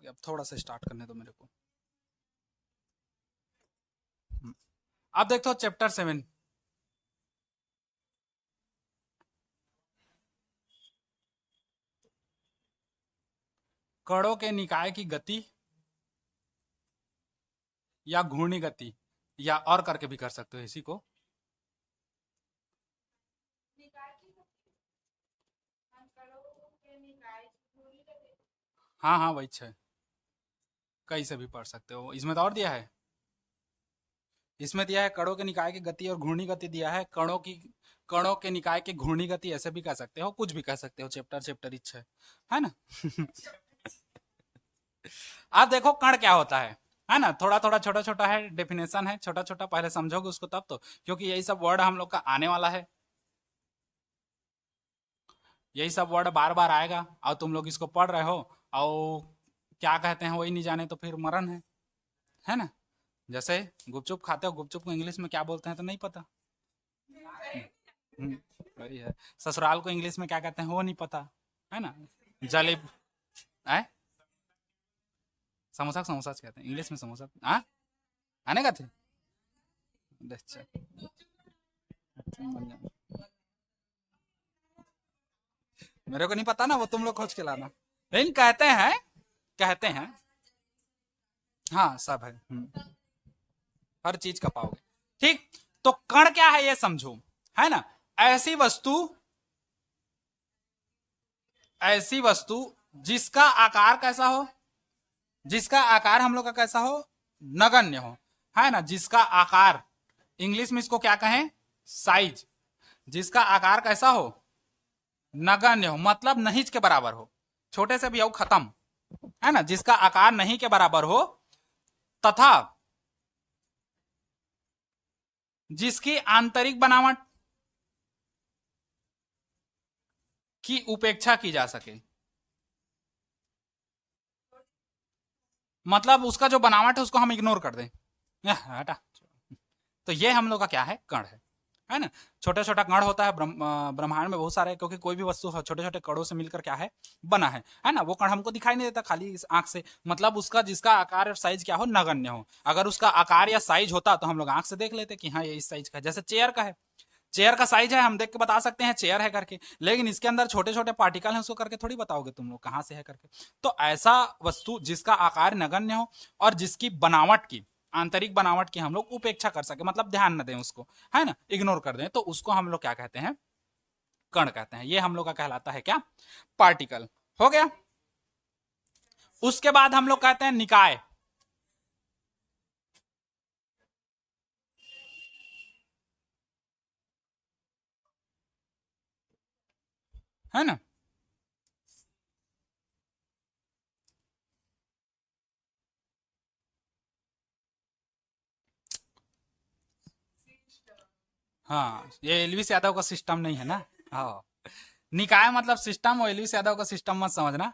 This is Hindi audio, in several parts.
गया। अब थोड़ा सा स्टार्ट करने दो मेरे को। अब देखो चैप्टर 7। कणों के निकाय की गति या घूर्णी गति, या और करके भी कर सकते हो इसी को। हाँ हाँ वही है, कहीं से भी पढ़ सकते हो। इसमें तो और दिया है, इसमें दिया है कणों के निकाय की गति और घूर्णी गति दिया है। कणों के निकाय की घूर्णी गति ऐसे भी कह सकते हो, कुछ भी कह सकते हो, चैप्टर चैप्टर इच्छा है ना। अब देखो कण क्या होता है ना। थोड़ा थोड़ा छोटा छोटा है, डेफिनेशन है छोटा छोटा, पहले समझोगे उसको तब तो, क्योंकि यही सब वर्ड हम लोग का आने वाला है, यही सब वर्ड बार बार आएगा और तुम लोग इसको पढ़ रहे हो और क्या कहते हैं वही नहीं जाने तो फिर मरण है ना। जैसे गुपचुप खाते हो, गुपचुप को इंग्लिश में क्या बोलते हैं तो नहीं पता। हम्म, वही है। ससुराल को इंग्लिश में क्या कहते हैं वो नहीं पता, है ना। जलेब है, समोसा समोसा कहते हैं इंग्लिश में, समोसा। हाँ आने का थे। अच्छा, मेरे को नहीं पता ना, वो तुम लोग खोज के लाना। लेकिन कहते हैं हाँ सब है। हर चीज का पाओगे। ठीक, तो कण क्या है ये समझो, है ना। ऐसी वस्तु ऐसी वस्तु जिसका आकार कैसा हो, जिसका आकार हम लोग का कैसा हो, नगण्य हो, है ना। जिसका आकार, इंग्लिश में इसको क्या कहें, साइज। जिसका आकार कैसा हो, नगण्य हो, मतलब नहींच के बराबर हो, छोटे से भी हो खत्म, है ना। जिसका आकार नहीं के बराबर हो तथा जिसकी आंतरिक बनावट की उपेक्षा की जा सके, मतलब उसका जो बनावट है उसको हम इग्नोर कर दें, हटा। तो ये हम लोग का क्या है, कण है ना। छोटा छोटा कण होता है ब्रह्मांड में बहुत सारे, क्योंकि कोई भी वस्तु छोटे छोटे कणों से मिलकर क्या है है ना। वो कण हमको दिखाई नहीं देता खाली इस आंख से, मतलब उसका जिसका आकार और साइज क्या हो, नगण्य हो। अगर उसका आकार या साइज होता तो हम लोग आंख से देख लेते कि हाँ ये इस साइज का है। जैसे चेयर का है, चेयर का साइज है, हम देख के बता सकते हैं चेयर है करके, लेकिन इसके अंदर छोटे छोटे पार्टिकल हैं, उसको करके थोड़ी बताओगे तुम लोग कहां से है करके। तो ऐसा वस्तु जिसका आकार नगण्य हो और जिसकी बनावट की, आंतरिक बनावट की हम लोग उपेक्षा कर सके, मतलब ध्यान न दें उसको, है ना, इग्नोर कर दें, तो उसको हम लोग क्या कहते हैं, कण कहते हैं। ये हम लोग का कहलाता है क्या, पार्टिकल। हो गया। उसके बाद हम लोग कहते हैं निकाय, है ना। हाँ ये एलवीस यादव का सिस्टम नहीं है ना। हाँ, निकाय मतलब सिस्टम, और एलवीस यादव का सिस्टम मत समझना।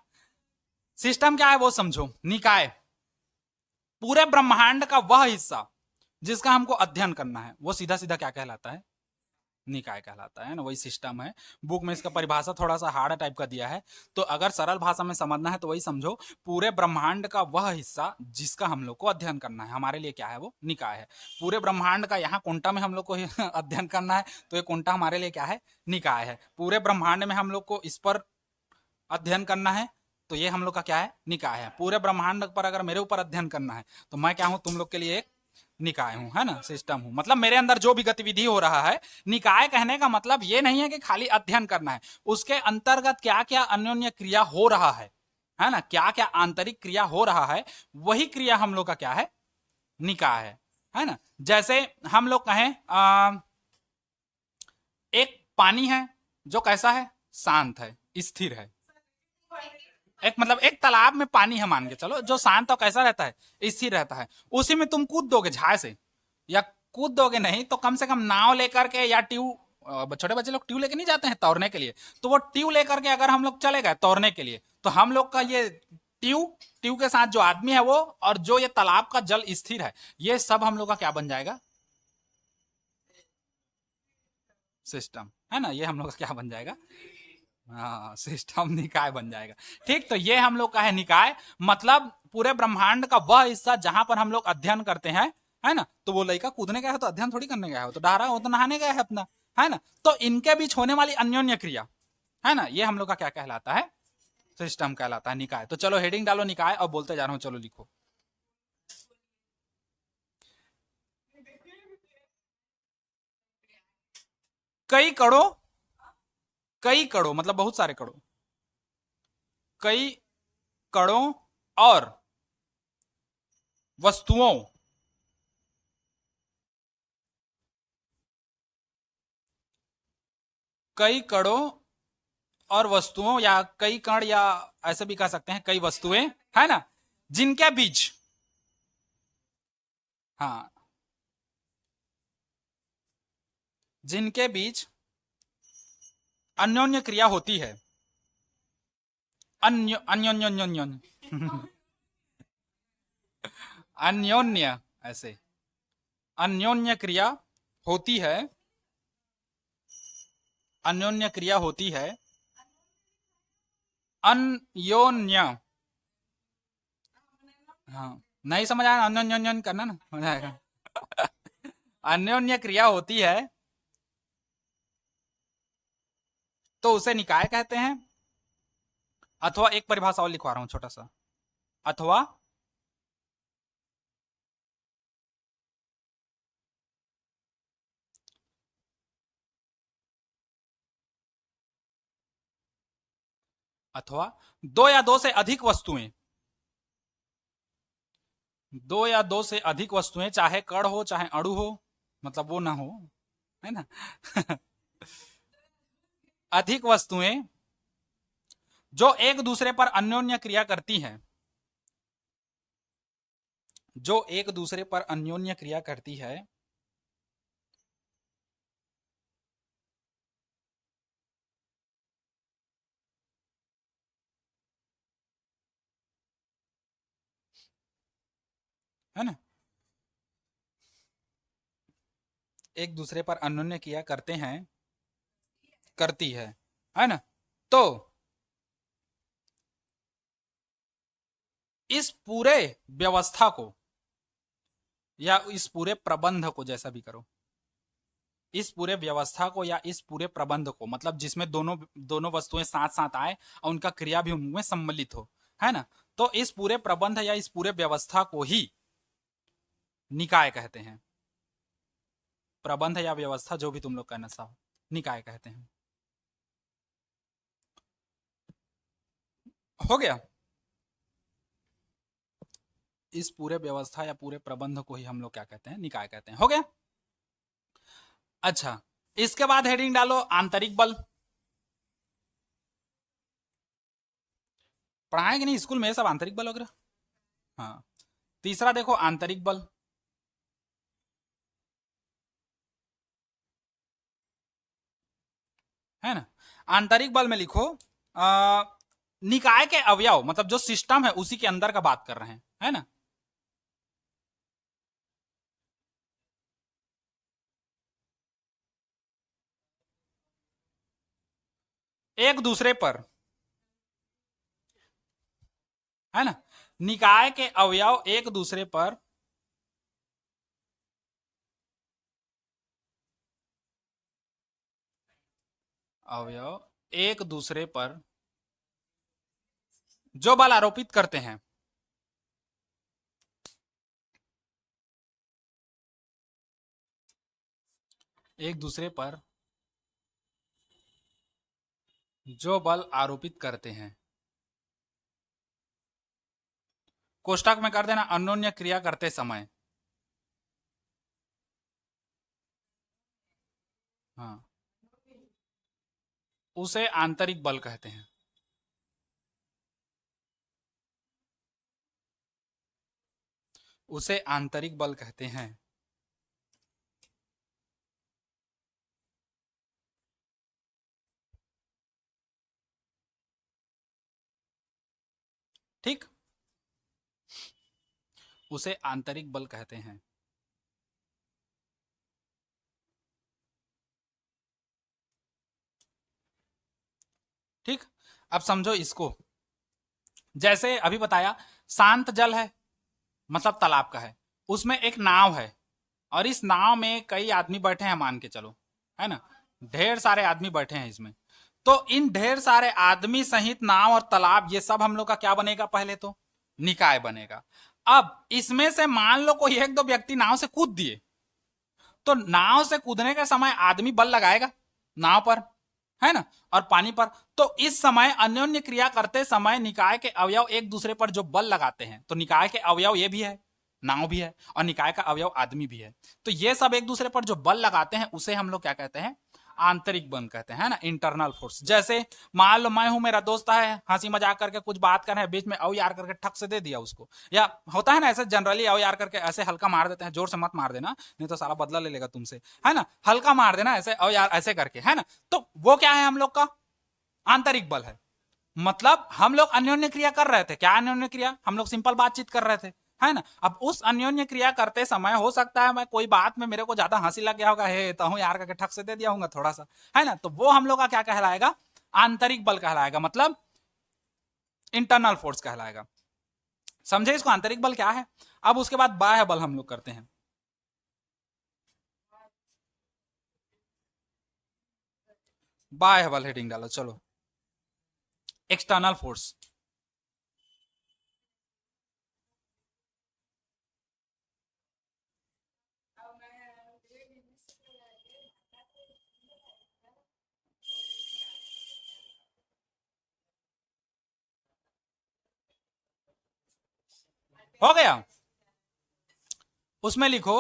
सिस्टम क्या है वो समझो। निकाय पूरे ब्रह्मांड का वह हिस्सा जिसका हमको अध्ययन करना है, वो सीधा सीधा क्या कहलाता है, निकाय कहलाता है ना। वही सिस्टम है। बुक में इसका परिभाषा थोड़ा सा हार्ड टाइप का दिया है, तो अगर सरल भाषा में समझना है तो वही समझो, पूरे ब्रह्मांड का वह हिस्सा जिसका हम लोग को अध्ययन करना है, हमारे लिए क्या है वो, निकाय है। पूरे ब्रह्मांड का यहाँ कुंटा में हम लोग को अध्ययन करना है, तो ये कुंटा हमारे लिए क्या है, निकाय है। पूरे ब्रह्मांड में हम लोग को इस पर अध्ययन करना है, तो ये हम लोग का क्या है, निकाय है। पूरे ब्रह्मांड पर अगर मेरे ऊपर अध्ययन करना है तो मैं क्या हूं, तुम लोग के लिए एक निकाय हूं, है ना, सिस्टम हूं। मतलब मेरे अंदर जो भी गतिविधि हो रहा है, निकाय कहने का मतलब ये नहीं है कि खाली अध्ययन करना है, उसके अंतर्गत क्या क्या अन्योन्य क्रिया हो रहा है ना, क्या क्या आंतरिक क्रिया हो रहा है, वही क्रिया हम लोग का क्या है, निकाय है ना। जैसे हम लोग कहें एक पानी है जो कैसा है, शांत है, स्थिर है। एक मतलब एक तालाब में पानी है मान के चलो, जो शांत और कैसा रहता है, स्थिर रहता है। उसी में तुम कूद दोगे झाए से, या कूद दोगे नहीं तो कम से कम नाव लेकर के, या ट्यूब, छोटे बच्चे लोग ट्यूब लेके नहीं जाते हैं तौरने के लिए, तो वो ट्यूब लेकर के अगर हम लोग चले गए तौरने के लिए, तो हम लोग का ये ट्यूब, ट्यूब के साथ जो आदमी है वो, और जो ये तालाब का जल स्थिर है, ये सब हम लोग का क्या बन जाएगा, सिस्टम, है ना। ये हम लोग का क्या बन जाएगा, हाँ, सिस्टम निकाय बन जाएगा। ठीक, तो ये हम लोग का है निकाय, मतलब पूरे ब्रह्मांड का वह हिस्सा जहां पर हम लोग अध्ययन करते हैं, है ना। तो वो लड़का कूदने गया है तो अध्ययन थोड़ी करने गया है, वो तो डरा, वो तो नहाने गया है अपना, है ना। तो इनके बीच होने वाली अन्योन्य क्रिया, है ना, ये हम लोग का क्या कहलाता है, सिस्टम कहलाता है निकाय। तो चलो हेडिंग डालो निकाय, और बोलते जा रहा हूं, चलो लिखो। कई कणों, कई कणों मतलब बहुत सारे कणों, कई कणों और वस्तुओं, कई कणों और वस्तुओं, या कई कण, या ऐसे भी कह सकते हैं कई वस्तुएं, है ना, जिनके बीच, हाँ, जिनके बीच अन्योन्य क्रिया होती है, अन्यो अन्योन्य अन्योन्य अन्योन्य, ऐसे अन्योन्य क्रिया होती है, अन्योन्य क्रिया होती है, अन्योन्य, हाँ, नहीं समझ आया, अन्योन्य अन्योन्य करना ना, हो जाएगा। अन्योन्य क्रिया होती है, तो उसे निकाय कहते हैं। अथवा एक परिभाषा और लिखवा रहा हूं छोटा सा, अथवा अथवा दो या दो से अधिक वस्तुएं, दो या दो से अधिक वस्तुएं, चाहे कण हो चाहे अणु हो, मतलब वो ना हो, है ना। अधिक वस्तुएं जो एक दूसरे पर अन्योन्य क्रिया करती हैं, जो एक दूसरे पर अन्योन्य क्रिया करती है, है ना, एक दूसरे पर अन्योन्य क्रिया करते हैं, करती है ना। तो इस पूरे व्यवस्था को, या इस पूरे प्रबंध को, जैसा भी करो, इस पूरे व्यवस्था को या इस पूरे प्रबंध को, मतलब जिसमें दोनों दोनों वस्तुएं साथ साथ आए और उनका क्रिया भी उनमें सम्मिलित हो, है ना। तो इस पूरे प्रबंध या इस पूरे व्यवस्था को ही निकाय कहते हैं। प्रबंध या व्यवस्था, जो भी तुम लोग कहना चाहो, निकाय कहते हैं। हो गया। इस पूरे व्यवस्था या पूरे प्रबंध को ही हम लोग क्या कहते हैं, निकाय कहते हैं। हो गया। अच्छा, इसके बाद हेडिंग डालो आंतरिक बल। पढ़ाएंगे नहीं स्कूल में ये सब आंतरिक बल वगैरह। हाँ, तीसरा देखो आंतरिक बल, है ना। आंतरिक बल में लिखो आ, निकाय के अवयव, मतलब जो सिस्टम है उसी के अंदर का बात कर रहे हैं, है ना। एक दूसरे पर, है ना, निकाय के अवयव एक दूसरे पर अवयव एक दूसरे पर जो बल आरोपित करते हैं, एक दूसरे पर जो बल आरोपित करते हैं, कोष्टक में कर देना अन्योन्य क्रिया करते समय। हाँ, उसे आंतरिक बल कहते हैं। उसे आंतरिक बल कहते हैं। ठीक, उसे आंतरिक बल कहते हैं। अब समझो इसको, जैसे अभी बताया शांत जल है, मतलब तालाब का है, उसमें एक नाव है और इस नाव में कई आदमी बैठे हैं, मान के चलो, है ना, ढेर सारे आदमी बैठे हैं इसमें। तो इन ढेर सारे आदमी सहित नाव और तालाब, ये सब हम लोग का क्या बनेगा, पहले तो निकाय बनेगा। अब इसमें से मान लो कोई एक दो व्यक्ति नाव से कूद दिए, तो नाव से कूदने के समय आदमी बल लगाएगा नाव पर, है ना, और पानी पर। तो इस समय अन्योन्य क्रिया करते समय निकाय के अवयव एक दूसरे पर जो बल लगाते हैं, तो निकाय के अवयव ये भी है, नाव भी है, और निकाय का अवयव आदमी भी है। तो ये सब एक दूसरे पर जो बल लगाते हैं उसे हम लोग क्या कहते हैं, आंतरिक बल कहते हैं ना, इंटरनल फोर्स। जैसे मान लो मैं हूं, मेरा दोस्त है, हंसी मजाक करके कुछ बात कर रहे हैं, बीच में औ यार करके ठक से दे दिया उसको, या होता है ना ऐसे जनरली औ यार करके ऐसे हल्का मार देते हैं, जोर से मत मार देना नहीं तो साला बदला ले लेगा तुमसे, है ना, हल्का मार देना ऐसे औ यार ऐसे करके, है ना। तो वो क्या है हम लोग का आंतरिक बल है। मतलब हम लोग अन्योन्य क्रिया कर रहे थे, क्या अन्योन्य क्रिया, हम लोग सिंपल बातचीत कर रहे थे, है ना। अब उस अन्योन्य क्रिया करते समय हो सकता है मैं कोई बात में मेरे को ज्यादा हंसी लग गया होगा, हे तो हूं यार करके ठक से दे दिया होगा थोड़ा सा, है ना। तो वो हम लोग का क्या कहलाएगा, आंतरिक बल कहलाएगा, मतलब इंटरनल फोर्स कहलाएगा। समझे इसको, आंतरिक बल क्या है। अब उसके बाद बाह्य बल हम लोग करते हैं। बाह्य बल हेडिंग डालो, चलो, एक्सटर्नल फोर्स। हो गया, उसमें लिखो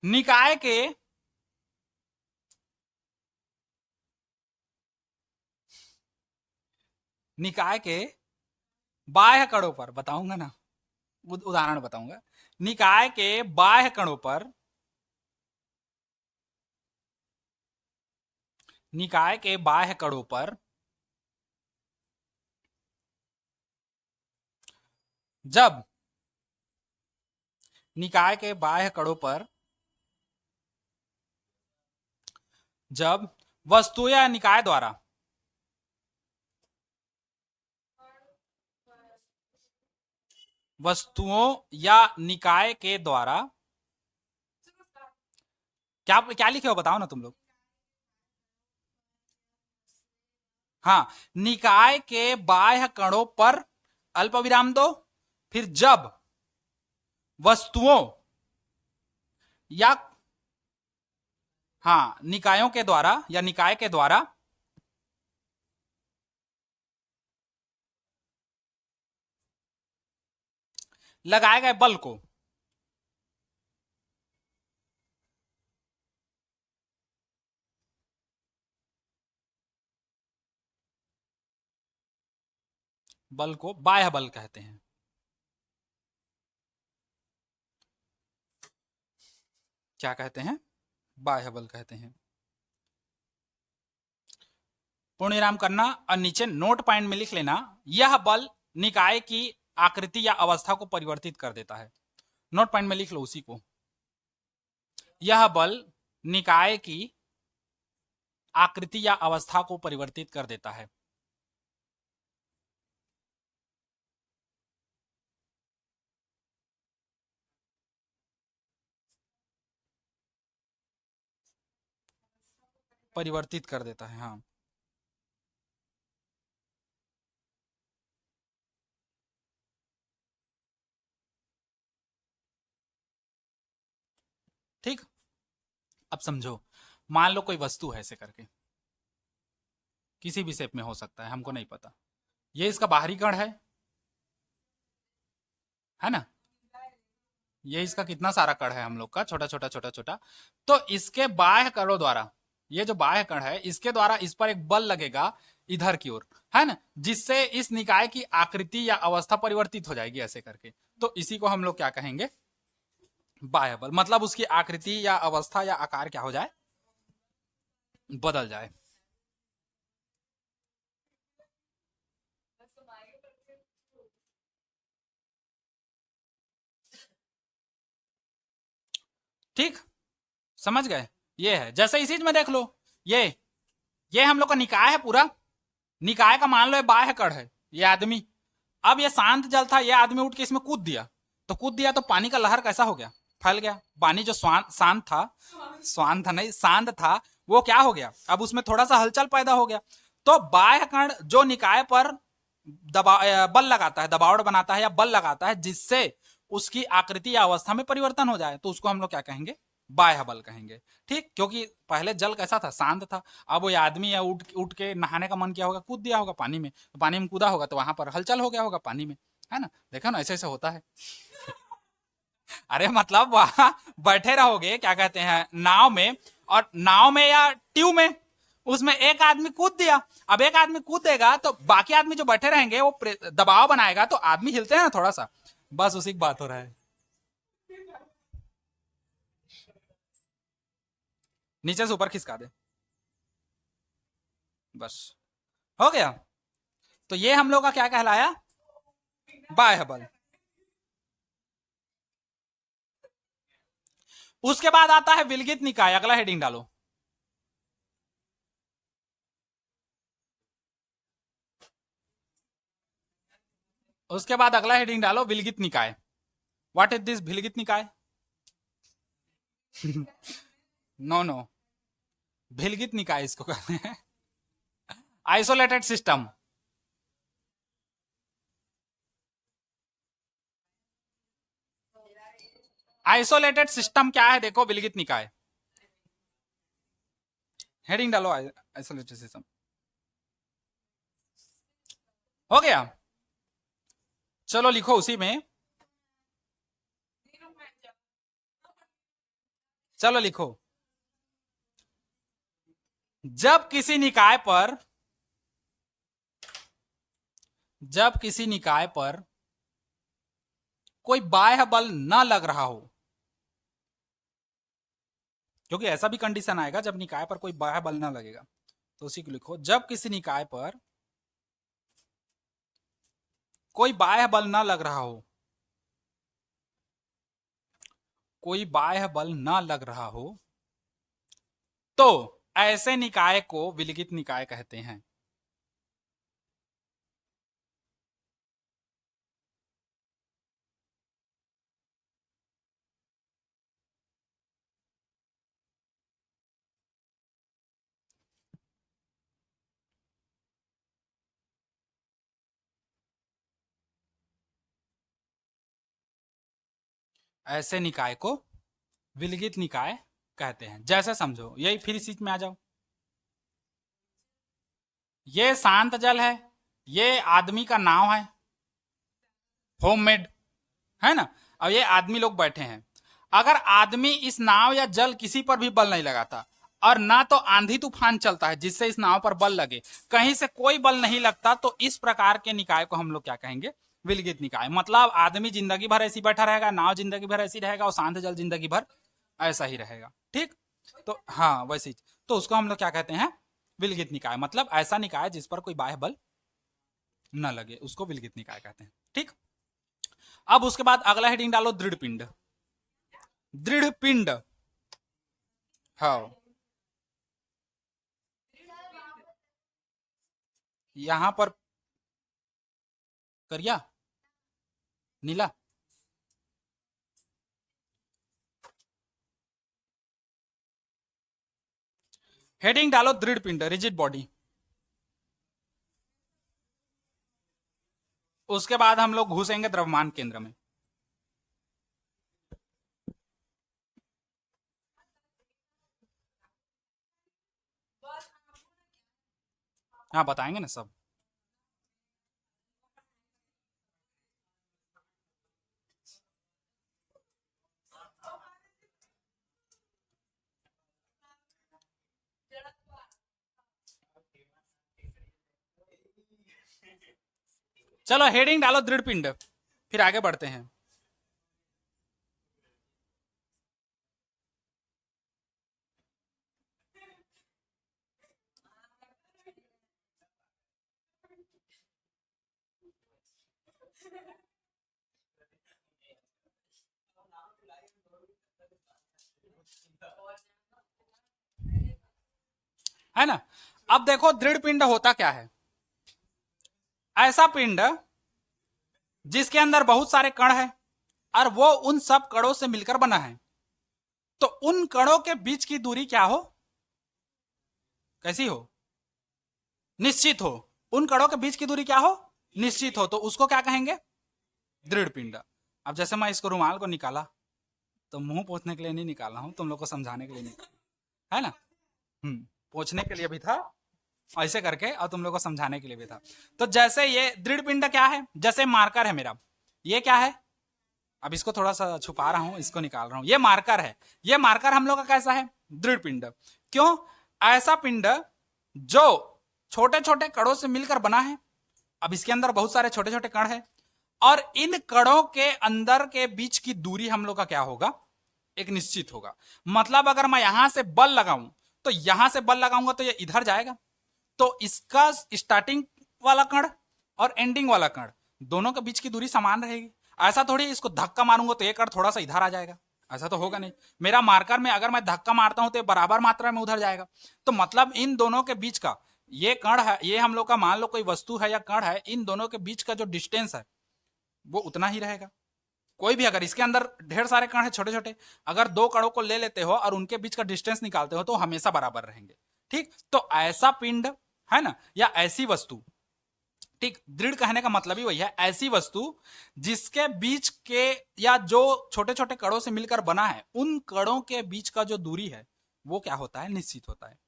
निकाय के निकाय के बाह्य कणों पर बताऊंगा ना, उदाहरण बताऊंगा। निकाय के बाह्य कणों पर, निकाय के बाह्य कणों पर जब निकाय के बाह्य कणों पर जब वस्तु या निकाय द्वारा वस्तुओं या निकाय के द्वारा क्या क्या लिखे हो बताओ ना तुम लोग। हाँ, निकाय के बाह्य कणों पर अल्प विराम दो, फिर जब वस्तुओं या, हाँ, निकायों के द्वारा या निकाय के द्वारा लगाए गए बल को, बल को बाह्य बल कहते हैं। क्या कहते हैं, बाह्य बल कहते हैं। पूर्णविराम करना और नीचे नोट पॉइंट में लिख लेना, यह बल निकाय की आकृति या अवस्था को परिवर्तित कर देता है। नोट पॉइंट में लिख लो उसी को, यह बल निकाय की आकृति या अवस्था को परिवर्तित कर देता है। परिवर्तित कर देता है, हाँ। ठीक, अब समझो, मान लो कोई वस्तु है ऐसे करके, किसी भी शेप में हो सकता है, हमको नहीं पता, ये इसका बाहरी कण है ना, ये इसका कितना सारा कण है हम लोग का, छोटा छोटा छोटा छोटा। तो इसके बाह्य कणों द्वारा, ये जो बाह्य कण है इसके द्वारा इस पर एक बल लगेगा इधर की ओर, है ना, जिससे इस निकाय की आकृति या अवस्था परिवर्तित हो जाएगी ऐसे करके। तो इसी को हम लोग क्या कहेंगे, बाह्य बल। मतलब उसकी आकृति या अवस्था या आकार क्या हो जाए, बदल जाए। ठीक, समझ गए। ये है, जैसे इसी में देख लो, ये हम लोग का निकाय है पूरा, निकाय का मान लो ये बाह्य कण है, ये आदमी। अब ये शांत जल था, ये आदमी उठ के इसमें कूद दिया, तो कूद दिया तो पानी का लहर कैसा हो गया, फैल गया। पानी जो शांत था, स्वांत था नहीं, शांत था, वो क्या हो गया, अब उसमें थोड़ा सा हलचल पैदा हो गया। तो बाह्य कण जो निकाय पर दबाव बल लगाता है, दबाव बनाता है या बल लगाता है, जिससे उसकी आकृति या अवस्था में परिवर्तन हो जाए, तो उसको हम लोग क्या कहेंगे, बाह्य बल कहेंगे। ठीक, क्योंकि पहले जल कैसा था, शांत था। अब वो आदमी या उठ उठ के नहाने का मन किया होगा, कूद दिया होगा पानी में, तो पानी में कूदा होगा तो वहां पर हलचल हो गया होगा पानी में, है ना। देखो ना, ऐसे ऐसे होता है। अरे मतलब वहां बैठे रहोगे, क्या कहते हैं, नाव में, और नाव में या ट्यूब में, उसमें एक आदमी कूद दिया। अब एक आदमी कूदेगा तो बाकी आदमी जो बैठे रहेंगे वो दबाव बनाएगा, तो आदमी हिलते हैं ना थोड़ा सा, बस उसी की बात हो रहा है। नीचे से ऊपर खिसका दे, बस हो गया। तो ये हम लोग का क्या कहलाया, बाह्य बल। उसके बाद आता है विलगित निकाय, अगला हेडिंग डालो। उसके बाद अगला हेडिंग डालो, विलगित निकाय। व्हाट इज दिस विलगित निकाय? नो नो, विलगित निकाय इसको कहते हैं, आइसोलेटेड सिस्टम। आइसोलेटेड सिस्टम क्या है, देखो, विलगित निकाय। हेडिंग डालो, आइसोलेटेड सिस्टम। हो गया, चलो लिखो उसी में, चलो लिखो। जब किसी निकाय पर, जब किसी निकाय पर कोई बाह्य बल न लग रहा हो, क्योंकि ऐसा भी कंडीशन आएगा जब निकाय पर कोई बाह्य बल न लगेगा, तो उसी को लिखो। जब किसी निकाय पर कोई बाह्य बल न लग रहा हो, कोई बाह्य बल न लग रहा हो, तो ऐसे निकाय को विलगित निकाय कहते हैं। ऐसे निकाय को विलगित निकाय कहते हैं। जैसे समझो, यही फिर इस चीज में आ जाओ, ये शांत जल है, ये आदमी का नाव है, होममेड, है ना। अब ये आदमी लोग बैठे हैं, अगर आदमी इस नाव या जल किसी पर भी बल नहीं लगाता, और ना तो आंधी तूफान चलता है जिससे इस नाव पर बल लगे, कहीं से कोई बल नहीं लगता, तो इस प्रकार के निकाय को हम लोग क्या कहेंगे, विलगित निकाय। मतलब आदमी जिंदगी भर ऐसी बैठा रहेगा, नाव जिंदगी भर ऐसी रहेगा, और शांत जल जिंदगी भर ऐसा ही रहेगा। ठीक, तो हाँ वैसे ही, तो उसको हम लोग क्या कहते हैं, विलगित निकाय। मतलब ऐसा निकाय जिस पर कोई बाह्य बल न लगे, उसको विलगित निकाय कहते हैं। ठीक, अब उसके बाद अगला हेडिंग डालो, दृढ़ पिंड। दृढ़ पिंड, हाँ, यहां पर करिया, नीला, हेडिंग डालो, दृढ़ पिंड, रिजिड बॉडी। उसके बाद हम लोग घुसेंगे द्रव्यमान केंद्र में। हाँ बताएंगे ना सब। चलो हेडिंग डालो, दृढ़ पिंड, फिर आगे बढ़ते हैं। है ना। अब देखो, दृढ़ पिंड होता क्या है, ऐसा पिंड जिसके अंदर बहुत सारे कण हैं और वो उन सब कणों से मिलकर बना है, तो उन कणों के बीच की दूरी क्या हो? कैसी हो? निश्चित हो। उन कणों के बीच की दूरी क्या हो? निश्चित हो। तो उसको क्या कहेंगे? दृढ़ पिंड। अब जैसे मैं इसको रुमाल को निकाला, तो मुंह पोंछने के लिए नहीं निकाला हूं, तुम लोग को समझाने के लिए निकाला है ना। पोंछने के लिए भी था ऐसे करके, और तुम लोग को समझाने के लिए भी था। तो जैसे ये दृढ़ पिंड क्या है, जैसे मार्कर है मेरा, ये क्या है? अब इसको थोड़ा सा छुपा रहा हूं, इसको निकाल रहा हूं। ये मार्कर है। ये मार्कर हम लोग का कैसा है? दृढ़ पिंड। क्यों? ऐसा पिंड जो छोटे छोटे कणों से मिलकर बना है। अब इसके अंदर बहुत सारे छोटे छोटे कण है, और इन कणों के अंदर के बीच की दूरी हम लोग का क्या होगा? एक निश्चित होगा। मतलब अगर मैं यहां से बल लगाऊं, तो यहां से बल लगाऊंगा तो ये इधर जाएगा, तो इसका स्टार्टिंग वाला कण और एंडिंग वाला कण दोनों के बीच की दूरी समान रहेगी। ऐसा थोड़ी इसको धक्का मारूंगा तो ये कण थोड़ा सा इधर आ जाएगा, ऐसा तो होगा नहीं। मेरा मार्कर में अगर मैं धक्का मारता हूं तो बराबर मात्रा में उधर जाएगा। तो मतलब इन दोनों के बीच का ये कण है, ये हम लोग का मान लो कोई वस्तु है या कण है, इन दोनों के बीच का जो डिस्टेंस है वो उतना ही रहेगा। कोई भी, अगर इसके अंदर ढेर सारे कण है छोटे छोटे, अगर दो कणों को ले लेते हो और उनके बीच का डिस्टेंस निकालते हो तो हमेशा बराबर रहेंगे। ठीक, तो ऐसा पिंड है ना, या ऐसी वस्तु, ठीक, दृढ़ कहने का मतलब ही वही है, ऐसी वस्तु जिसके बीच के या जो छोटे छोटे कणों से मिलकर बना है, उन कणों के बीच का जो दूरी है वो क्या होता है? निश्चित होता है।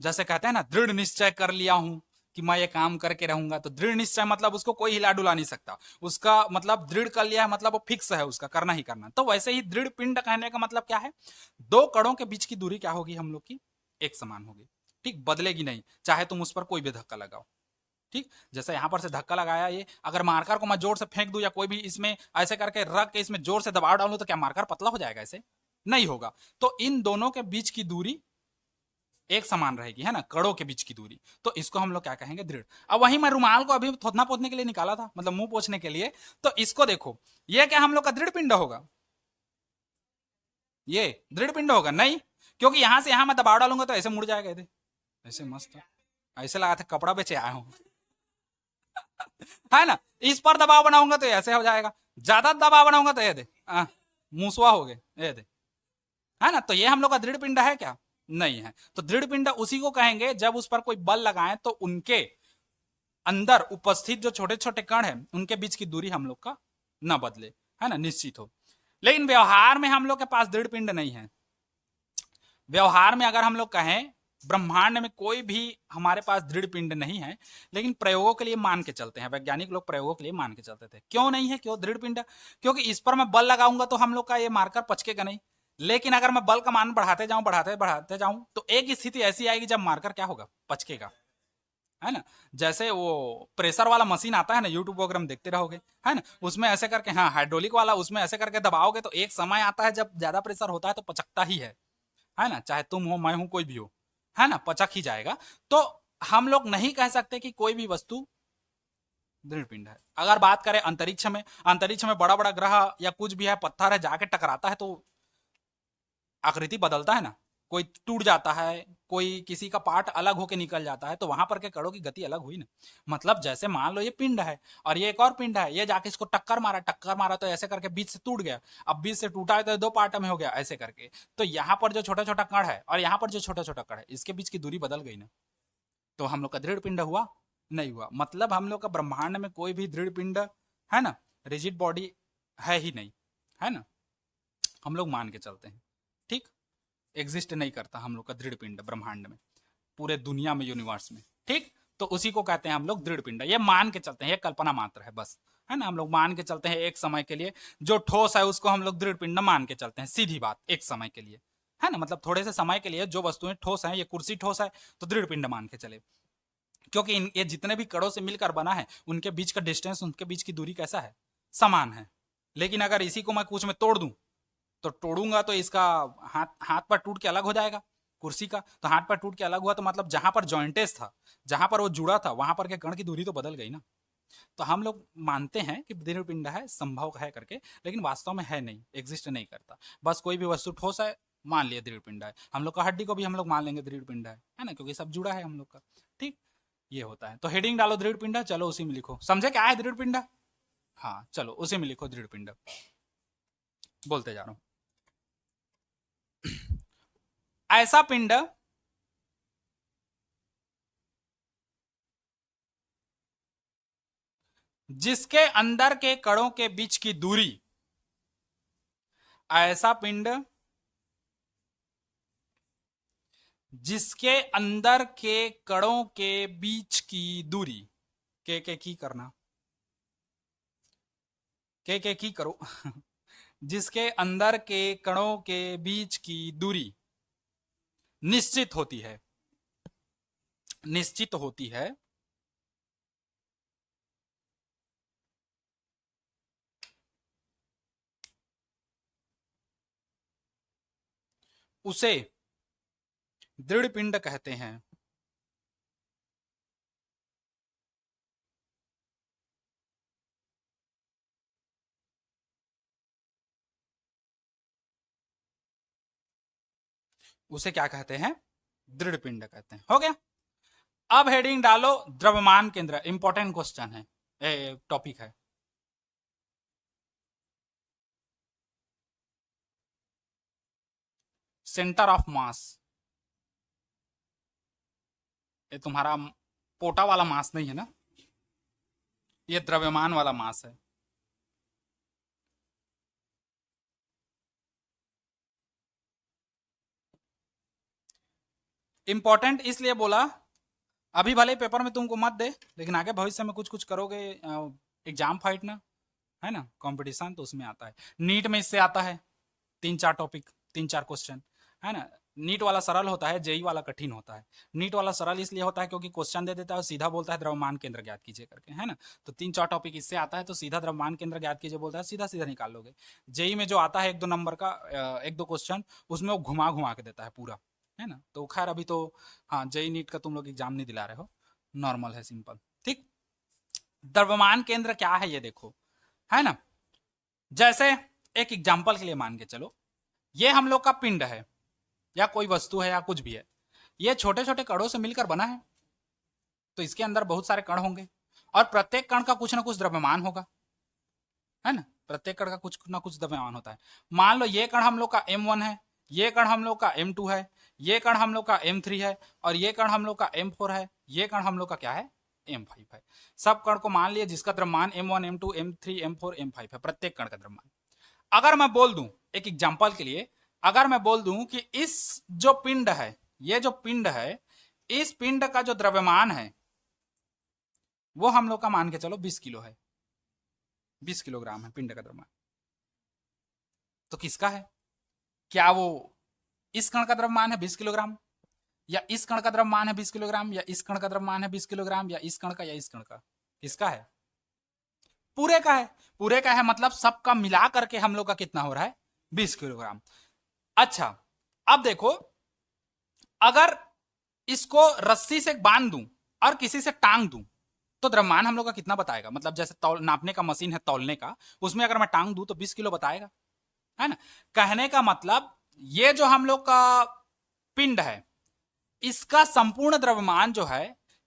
जैसे कहते हैं ना, दृढ़ निश्चय कर लिया हूं कि मैं ये काम करके रहूंगा, तो दृढ़ निश्चय मतलब उसको कोई हिला डुला नहीं सकता। उसका मतलब दृढ़ कर लिया है, मतलब वो फिक्स है, उसका करना ही करना। तो वैसे ही दृढ़ पिंड कहने का मतलब क्या है? दो कणों के बीच की दूरी क्या होगी हम लोग की? एक समान होगी। ठीक, बदलेगी नहीं, चाहे तुम उस पर कोई भी धक्का लगाओ। ठीक, जैसे यहां पर से धक्का लगाया, ये अगर मार्कर को मैं जोर से फेंक दूं या कोई भी इसमें ऐसे करके रख के इसमें जोर से दबाव डालूं, तो क्या मार्कर पतला हो जाएगा? ऐसे नहीं होगा। तो इन दोनों के बीच की दूरी एक समान रहेगी, है ना, कड़ों के बीच की दूरी। तो इसको हम लोग क्या कहेंगे? दृढ़। अब वही मैं रुमाल को अभी थोथना पोतने के लिए निकाला था, मतलब मुंह पोछने के लिए, तो इसको देखो, ये क्या हम लोग का दृढ़ पिंड होगा? ये दृढ़ पिंड होगा? नहीं, क्योंकि यहां से यहां मैं दबाव डालूंगा तो ऐसे मुड़ जाएगा। ऐसे मस्त, ऐसे लगा था कपड़ा बेचे आया हूं है ना। इस पर दबाव बनाऊंगा तो ऐसे हो जाएगा, ज्यादा दबाव बनाऊंगा तो ये दे मूसवा हो गए, ये दे, है ना। तो ये हम लोग का दृढ़ पिंड है क्या? नहीं है। तो दृढ़ पिंड उसी को कहेंगे जब उस पर कोई बल लगाएं तो उनके अंदर उपस्थित जो छोटे छोटे कण हैं उनके बीच की दूरी हम लोग का ना बदले, है ना, निश्चित हो। लेकिन व्यवहार में हम लोग के पास दृढ़ पिंड नहीं है। व्यवहार में अगर हम लोग कहें, ब्रह्मांड में कोई भी हमारे पास दृढ़ पिंड नहीं है, लेकिन प्रयोगों के लिए मान के चलते हैं। वैज्ञानिक लोग प्रयोगों के लिए मान के चलते थे। क्यों नहीं है? क्यों दृढ़ पिंड? क्योंकि इस पर मैं बल लगाऊंगा तो हम लोग का ये मार्कर पचकेगा नहीं। लेकिन अगर मैं बल का मान बढ़ाते जाऊं बढ़ाते बढ़ाते जाऊं तो एक स्थिति ऐसी आएगी जब मार्कर क्या होगा? पचकेगा, है ना। जैसे वो प्रेशर वाला मशीन आता है ना, यूट्यूब वगैरह में देखते रहोगे, है ना, उसमें ऐसे करके, हाँ, हाइड्रोलिक वाला, उसमें ऐसे करके दबाओगे तो एक समय आता है जब ज्यादा प्रेशर होता है तो पचकता ही है ना। चाहे तुम हो, मैं हूं, कोई भी हो, है ना, पचक ही जाएगा। तो हम लोग नहीं कह सकते कि कोई भी वस्तु दृढ़ पिंड है। अगर बात करें अंतरिक्ष में, अंतरिक्ष में बड़ा बड़ा ग्रह या कुछ भी है, पत्थर है, जाके टकराता है तो आकृति बदलता है ना, कोई टूट जाता है, कोई किसी का पार्ट अलग होके निकल जाता है, तो वहां पर के कणों की गति अलग हुई ना। मतलब जैसे मान लो ये पिंड है और ये एक और पिंड है, ये जाके इसको टक्कर मारा तो ऐसे करके बीच से टूट गया। अब बीच से टूटा है तो दो पार्ट में हो गया, ऐसे करके। तो यहाँ पर जो छोटा छोटा कण है और यहाँ पर जो छोटा छोटा कण है, इसके बीच की दूरी बदल गई ना, तो हम लोग का दृढ़ पिंड हुआ? नहीं हुआ। मतलब हम लोग का ब्रह्मांड में कोई भी दृढ़ पिंड, है ना, रिजिड बॉडी है ही नहीं, है ना। हम लोग मान के चलते हैं, ठीक, एग्जिस्ट नहीं करता हम लोग का दृढ़ पिंड ब्रह्मांड में, पूरे दुनिया में, यूनिवर्स में। ठीक, तो उसी को कहते हैं हम लोग दृढ़ पिंड। ये मान के चलते हैं, ये कल्पना मात्र है बस, है ना। हम लोग मान के चलते हैं एक समय के लिए, जो ठोस है उसको हम लोग दृढ़ पिंड मान के चलते हैं, सीधी बात, एक समय के लिए, है ना। मतलब थोड़े से समय के लिए जो वस्तुएं ठोस हैं, ये कुर्सी ठोस है तो दृढ़ पिंड मान के चले, क्योंकि ये जितने भी कड़ों से मिलकर बना है उनके बीच का डिस्टेंस, उनके बीच की दूरी कैसा है? समान है। लेकिन अगर इसी को मैं कुछ में तोड़ दूं, तो तोड़ूंगा तो इसका हाथ हाथ पर टूट के अलग हो जाएगा कुर्सी का। तो हाथ पर टूट के अलग हुआ तो मतलब जहां पर जॉइंटेज था, जहां पर वो जुड़ा था, वहां पर के कण की दूरी तो बदल गई ना। तो हम लोग मानते हैं कि दृढ़ पिंड है, संभव है करके, लेकिन वास्तव में है नहीं, एग्जिस्ट नहीं करता। बस कोई भी वस्तु ठोस है, मान लिया दृढ़ पिंड है। हम लोग का हड्डी को भी हम लोग मान लेंगे दृढ़ पिंड है ना, क्योंकि सब जुड़ा है हम लोग का। ठीक, ये होता है। तो हेडिंग डालो दृढ़ पिंड, चलो उसी में लिखो। समझे क्या है दृढ़ पिंड? हाँ चलो उसी में लिखो दृढ़ पिंड। बोलते जा रहा हूं। ऐसा पिंड जिसके अंदर के कणों के बीच की दूरी, ऐसा पिंड जिसके अंदर के कणों के बीच की दूरी, के की करना, के की करो जिसके अंदर के कणों के बीच की दूरी निश्चित होती है, निश्चित होती है, उसे दृढ़ पिंड कहते हैं। उसे क्या कहते हैं? दृढ़ पिंड कहते हैं। हो गया। अब हेडिंग डालो द्रव्यमान केंद्र। इंपॉर्टेंट क्वेश्चन है, टॉपिक है। सेंटर ऑफ मास, ये तुम्हारा पोटा वाला मास नहीं है ना, ये द्रव्यमान वाला मास है। इंपॉर्टेंट इसलिए बोला, अभी भले पेपर में तुमको मत दे, लेकिन आगे भविष्य में कुछ कुछ करोगे, एग्जाम फाइट ना, है ना, कंपटीशन, तो उसमें आता है। नीट में इससे आता है 3-4 टॉपिक, 3-4 क्वेश्चन, है ना। नीट वाला सरल होता है, जेई वाला कठिन होता है। नीट वाला सरल इसलिए होता है क्योंकि क्वेश्चन दे देता है और सीधा बोलता है द्रव्यमान केंद्र ज्ञात कीजिए करके, है ना। तो 3-4 टॉपिक इससे आता है, तो सीधा द्रव्यमान केंद्र ज्ञात कीजिए बोलता है, सीधा सीधा निकाल लोगे। जेई में जो आता है 1-2 नंबर का, 1-2 क्वेश्चन, उसमें वो घुमा घुमा के देता है पूरा, है ना। तो खैर अभी तो, हाँ, जेई नीट का तुम लोग एग्जाम नहीं दिला रहे हो, नॉर्मल है, सिंपल, ठीक। द्रव्यमान केंद्र क्या है ये देखो, है ना। जैसे एक एग्जाम्पल के लिए मान के चलो, ये हम लोग का पिंड है या कोई वस्तु है या कुछ भी है, ये छोटे छोटे कणों से मिलकर बना है। तो इसके अंदर बहुत सारे कण होंगे और प्रत्येक कण का कुछ ना कुछ द्रव्यमान होगा, है ना। प्रत्येक कण का कुछ ना कुछ द्रव्यमान होता है। मान लो ये कण हम लोग का M1 है, ये कण हम लोग का M2 है, ये कण हम लोग का M3 है, और ये कण हम लोग का M4 है, ये कण हम लोग का क्या है? M5 है। सब कण को मान लिए जिसका द्रव्यमान M1 M2 M3 M4 M5 है, प्रत्येक कण का द्रव्यमान। अगर मैं बोल दूं एक एग्जाम्पल के लिए, अगर मैं बोल दूं कि इस जो पिंड है, ये जो पिंड है, इस पिंड का जो द्रव्यमान है वो हम लोग का मान के चलो 20 किलो है, 20 किलोग्राम है पिंड का द्रव्यमान। तो किसका है? क्या वो इस कण का द्रव्यमान है 20 किलोग्राम, या इस कण का द्रव्यमान है 20 किलोग्राम, या इस कण का द्रव्यमान है 20 किलोग्राम, या इस कण का, या इस कण का? किसका है? पूरे का है। पूरे का है मतलब सबका मिला करके हम लोग का कितना हो रहा है? 20 किलोग्राम। अच्छा, अब देखो, अगर इसको रस्सी से बांध दूं और किसी से टांग दूं, तो द्रव्यमान हम लोग का कितना बताएगा? मतलब जैसे तौल नापने का मशीन है तौलने का, उसमें अगर मैं टांग दूं तो 20 किलो बताएगा, है ना। कहने का मतलब ये जो हम लोग का पिंड है, इसका संपूर्ण द्रव्यमान जो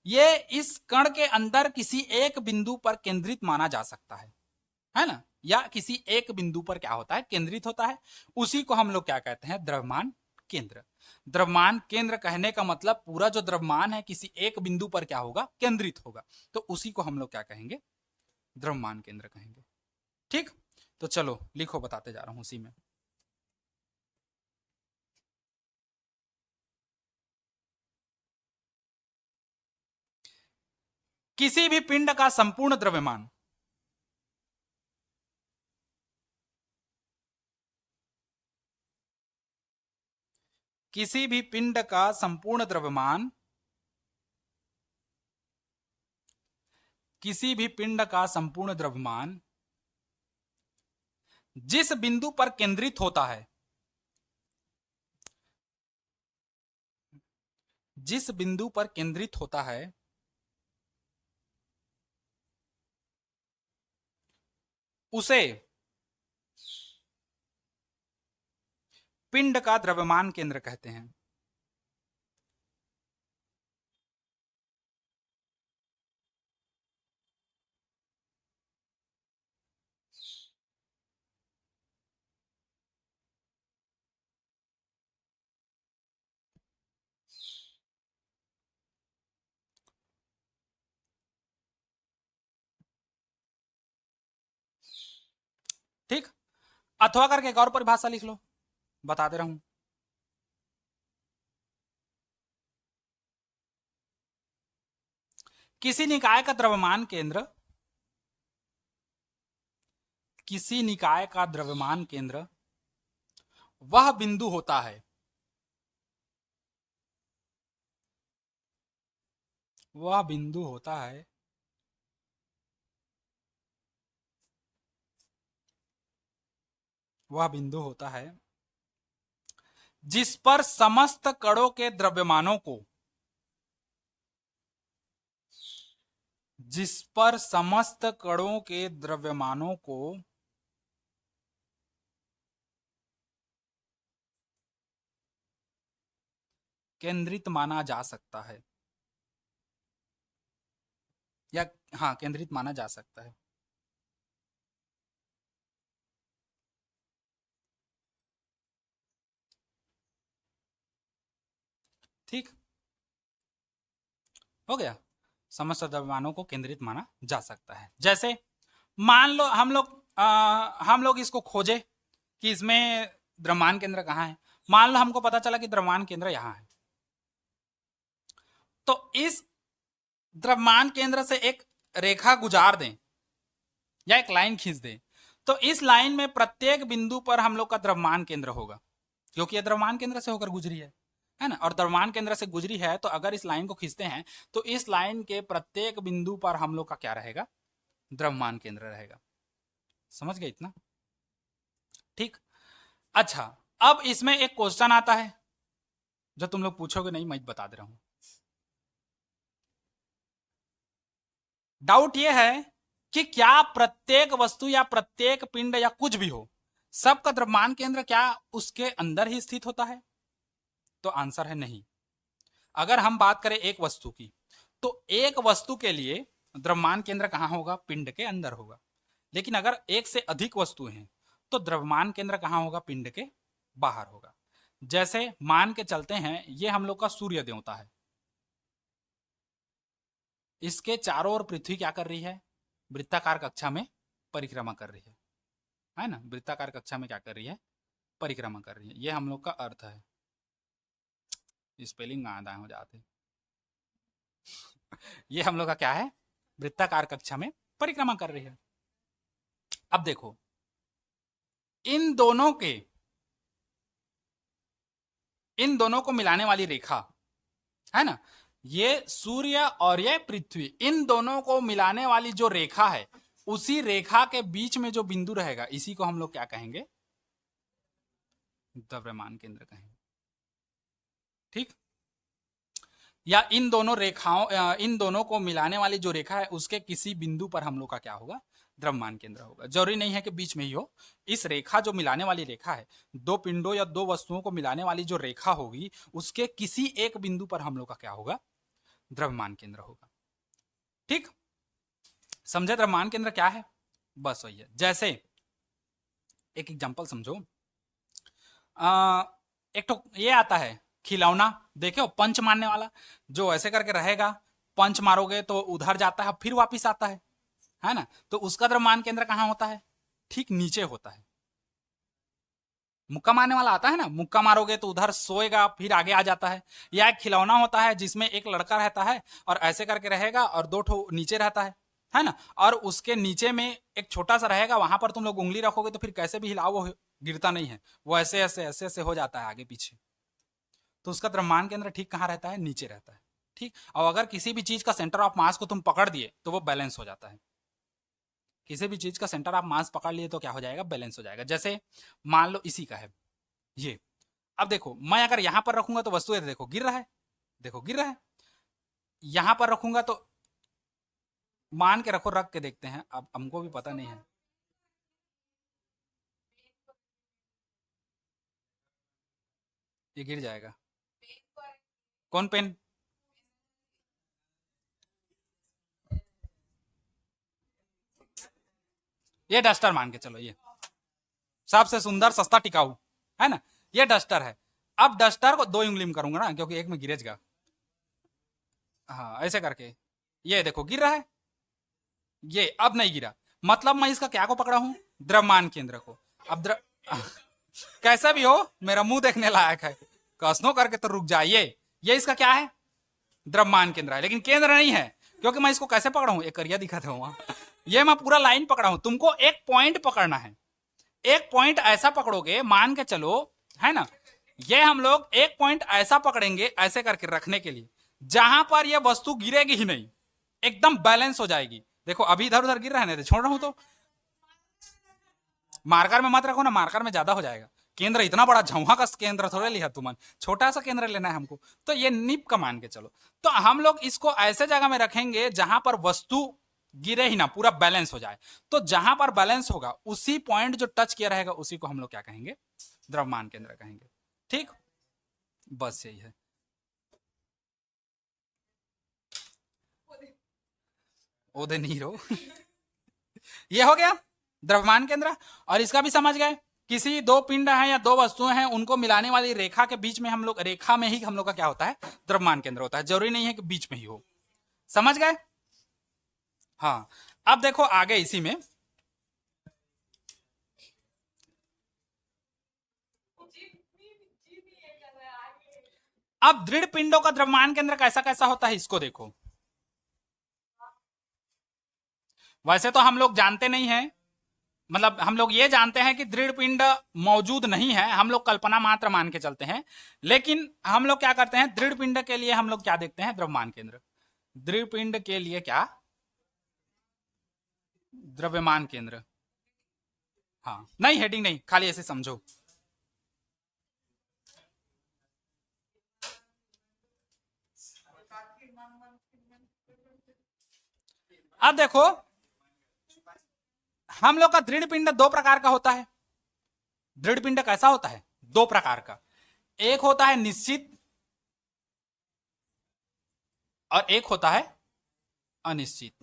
ये इस कण के अंदर किसी एक बिंदु पर केंद्रित माना जा सकता है ना, या किसी एक बिंदु पर क्या होता है? केंद्रित होता है। उसी को हम लोग क्या कहते हैं? द्रव्यमान केंद्र। द्रव्यमान केंद्र कहने का मतलब पूरा जो द्रव्यमान है किसी एक बिंदु पर क्या होगा? केंद्रित होगा। तो उसी को हम लोग क्या कहेंगे? द्रव्यमान केंद्र कहेंगे, ठीक। तो चलो लिखो, बताते जा रहा हूं उसी में। किसी भी पिंड का संपूर्ण द्रव्यमान, किसी भी पिंड का संपूर्ण द्रव्यमान, किसी भी पिंड का संपूर्ण द्रव्यमान जिस बिंदु पर केंद्रित होता है, जिस बिंदु पर केंद्रित होता है, उसे पिंड का द्रव्यमान केंद्र कहते हैं। ठीक, अथवा करके एक और परिभाषा लिख लो, बता दे रहा हूं। किसी निकाय का द्रव्यमान केंद्र, किसी निकाय का द्रव्यमान केंद्र वह बिंदु होता है, वह बिंदु होता है वह बिंदु होता है जिस पर समस्त कणों के द्रव्यमानों को, जिस पर समस्त कणों के द्रव्यमानों को केंद्रित माना जा सकता है, या हाँ केंद्रित माना जा सकता है। ठीक हो गया, समस्त द्रव्यमानों को केंद्रित माना जा सकता है। जैसे मान लो हम लोग इसको खोजे कि इसमें द्रव्यमान केंद्र कहाँ है। मान लो हमको पता चला कि द्रव्यमान केंद्र यहां है, तो इस द्रव्यमान केंद्र से एक रेखा गुजार दें या एक लाइन खींच दें, तो इस लाइन में प्रत्येक बिंदु पर हम लोग का द्रव्यमान केंद्र होगा, क्योंकि यह द्रव्यमान केंद्र से होकर गुजरी है ना। और द्रव्यमान केंद्र से गुजरी है, तो अगर इस लाइन को खींचते हैं तो इस लाइन के प्रत्येक बिंदु पर हम लोग का क्या रहेगा, द्रव्यमान केंद्र रहेगा। समझ गए इतना? ठीक, अच्छा अब इसमें एक क्वेश्चन आता है जो तुम लोग पूछोगे नहीं, मैं बता दे रहा हूं। डाउट यह है कि क्या प्रत्येक वस्तु या प्रत्येक पिंड या कुछ भी हो, सबका द्रव्यमान केंद्र क्या उसके अंदर ही स्थित होता है? तो आंसर है नहीं। अगर हम बात करें एक वस्तु की, तो एक वस्तु के लिए द्रव्यमान केंद्र कहां होगा, पिंड के अंदर होगा। लेकिन अगर एक से अधिक वस्तु हैं तो द्रव्यमान केंद्र कहां होगा, पिंड के बाहर होगा। जैसे मान के चलते हैं ये हम लोग का सूर्य देवता है, इसके चारों ओर पृथ्वी क्या कर रही है, वृत्ताकार कक्षा में परिक्रमा कर रही है ना। वृत्ताकार कक्षा में क्या कर रही है, परिक्रमा कर रही है। ये हम लोग का अर्थ है। स्पेलिंग आधा हो जाते ये हम लोग का क्या है, वृत्ताकार कक्षा में परिक्रमा कर रही है। अब देखो इन दोनों को मिलाने वाली रेखा है ना, ये सूर्य और ये पृथ्वी, इन दोनों को मिलाने वाली जो रेखा है, उसी रेखा के बीच में जो बिंदु रहेगा, इसी को हम लोग क्या कहेंगे, द्रव्यमान केंद्र कहेंगे। ठीक, या इन दोनों रेखाओं, इन दोनों को मिलाने वाली जो रेखा है उसके किसी बिंदु पर हम लोग का क्या होगा, द्रव्यमान केंद्र होगा। जरूरी नहीं है कि बीच में ही हो। इस रेखा जो मिलाने वाली रेखा है, दो पिंडों या दो वस्तुओं को मिलाने वाली जो रेखा होगी, उसके किसी एक बिंदु पर हम लोग का क्या होगा, द्रव्यमान केंद्र होगा। ठीक, समझे द्रव्यमान केंद्र क्या है? बस वही है। जैसे एक एग्जांपल समझो, एक तो ये आता है खिलौना, देखो पंच मारने वाला, जो ऐसे करके रहेगा, पंच मारोगे तो उधर जाता है फिर वापिस आता है ना। तो उसका द्रव्यमान केंद्र कहां होता है, ठीक नीचे होता है। मुक्का मारने वाला आता है ना, मुक्का मारोगे तो उधर सोएगा फिर आगे आ जाता है। या एक खिलौना होता है जिसमें एक लड़का रहता है और ऐसे करके रहेगा और दो ठो नीचे रहता है ना। और उसके नीचे में एक छोटा सा रहेगा, वहां पर तुम लोग उंगली रखोगे तो फिर कैसे भी हिलाओ वो गिरता नहीं है, वो ऐसे ऐसे ऐसे ऐसे हो जाता है आगे पीछे। तो उसका द्रव्यमान केंद्र ठीक कहाँ रहता है, नीचे रहता है। ठीक, और अगर किसी भी चीज का सेंटर ऑफ मास को तुम पकड़ दिए तो वो बैलेंस हो जाता है। किसी भी चीज का सेंटर ऑफ मास पकड़ लिए तो क्या हो जाएगा, बैलेंस हो जाएगा। जैसे मान लो इसी का है ये, अब देखो मैं अगर यहां पर रखूंगा तो वस्तु देखो गिर रहा है, देखो गिर रहा है। यहां पर रखूंगा तो मान के रखो, रख के देखते हैं, अब हमको भी पता नहीं है। ये गिर जाएगा। कौन पेन? ये डस्टर मान के चलो, ये सबसे सुंदर सस्ता टिकाऊ है ना, ये डस्टर है। अब डस्टर को दो उंगली में करूंगा ना, क्योंकि एक में गिरेगा। हाँ ऐसे करके ये देखो गिर रहा है, ये अब नहीं गिरा। मतलब मैं इसका क्या को पकड़ा हूं, द्रव्यमान केंद्र को। अब कैसा भी हो मेरा मुंह देखने लायक है, कसनो करके तो रुक जाइए। ये इसका क्या है, द्रव्यमान केंद्र है, लेकिन केंद्र नहीं है, क्योंकि मैं इसको कैसे पकड़ा हूं, एक करिया दिखाता हूं वहां। ये मैं पूरा लाइन पकड़ा हूं, तुमको एक पॉइंट पकड़ना है। एक पॉइंट ऐसा पकड़ोगे, मान के चलो, है ना, ये हम लोग एक पॉइंट ऐसा पकड़ेंगे, ऐसे करके रखने के लिए, जहां पर यह वस्तु गिरेगी ही नहीं, एकदम बैलेंस हो जाएगी। देखो अभी इधर उधर गिर रहा है, छोड़ रहा हूं तो मार्कर में मत रखो ना, मार्कर में ज्यादा हो जाएगा। केंद्र इतना बड़ा झौहा का केंद्र थोड़ा लिया तुमन, छोटा सा केंद्र लेना है हमको। तो ये निप का मान के चलो, तो हम लोग इसको ऐसे जगह में रखेंगे जहां पर वस्तु गिरे ही ना, पूरा बैलेंस हो जाए। तो जहां पर बैलेंस होगा उसी पॉइंट जो टच किया रहेगा उसी को हम लोग क्या कहेंगे, द्रव्यमान केंद्र कहेंगे। ठीक, बस यही है। ओदे नीरो ये हो गया द्रव्यमान केंद्र। और इसका भी समझ गए, किसी दो पिंड हैं या दो वस्तुएं हैं, उनको मिलाने वाली रेखा के बीच में हम लोग, रेखा में ही हम लोग का क्या होता है, द्रव्यमान केंद्र होता है। जरूरी नहीं है कि बीच में ही हो, समझ गए। हाँ, अब देखो आगे इसी में, अब दृढ़ पिंडों का द्रव्यमान केंद्र कैसा कैसा होता है इसको देखो। वैसे तो हम लोग जानते नहीं है, मतलब हम लोग ये जानते हैं कि दृढ़ पिंड मौजूद नहीं है, हम लोग कल्पना मात्र मान के चलते हैं। लेकिन हम लोग क्या करते हैं, दृढ़ पिंड के लिए हम लोग क्या देखते हैं, द्रव्यमान केंद्र। दृढ़ पिंड के लिए क्या, द्रव्यमान केंद्र। हाँ, नहीं हेडिंग नहीं, खाली ऐसे समझो। अब देखो हम लोग का दृढ़ पिंड दो प्रकार का होता है। दृढ़ पिंड कैसा होता है, दो प्रकार का, एक होता है निश्चित और एक होता है अनिश्चित।